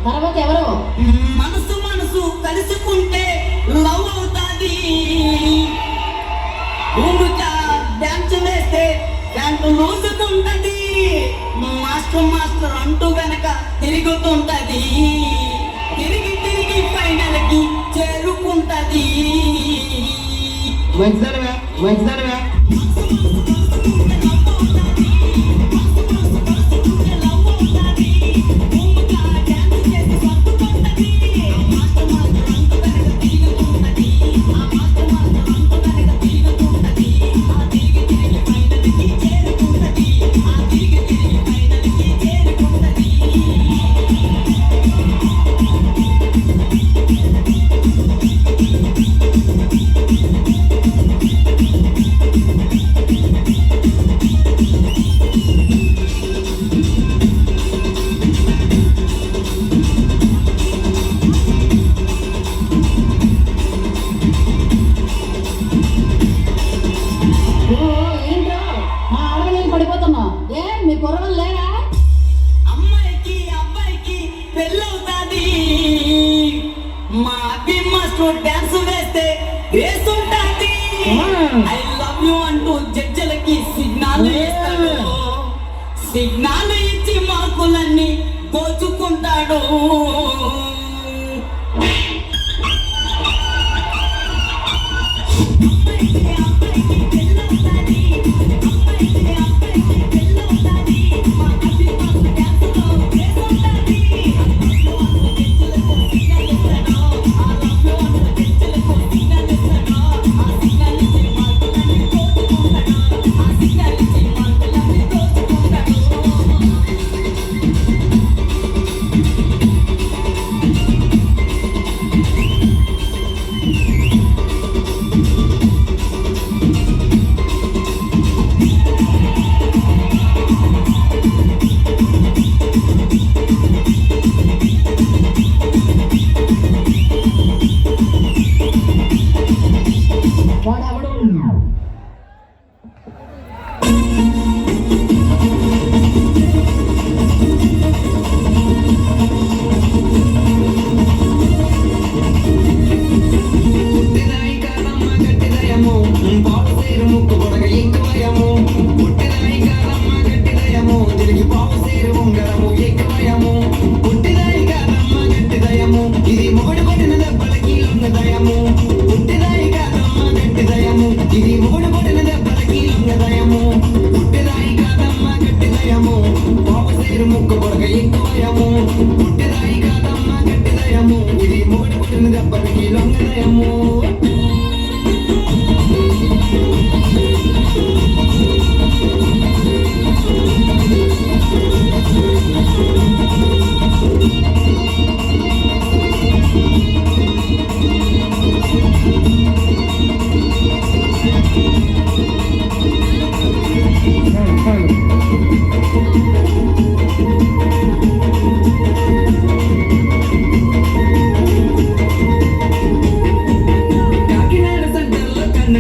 తర్వాత ఎవరో మనసు మనసు కలుసుకుంటే లవ్ అవుతాది. భూమిగా డాన్స్ వేస్తే ప్యాంటు లూసుకుంటది. మాస్టర్ మాస్టర్ అంటూ వెనక తిరుగుతుంటది. తిరిగి తిరిగి ఫైనల్ కి చేరుకుంటది. మంచిదనవా మంచిదనవా పడిపోతున్నా. ఏ మీ కుర్రలు లేరా? అమ్మాయికి అబ్బాయికి పెళ్ళవుతాది. మా అబ్బి మాస్టర్ డాన్స్ వేస్తే వేస్తుంటాది. ఐ లవ్ యు అంటూ జడ్జలకి సిగ్నల్ ఇస్తాడు. సిగ్నల్ ఇచ్చి మార్కులన్నీ దోచుకుంటాడు.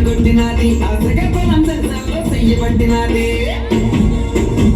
కొట్టినది అసగ పొలం చెయ్యబట్టినది.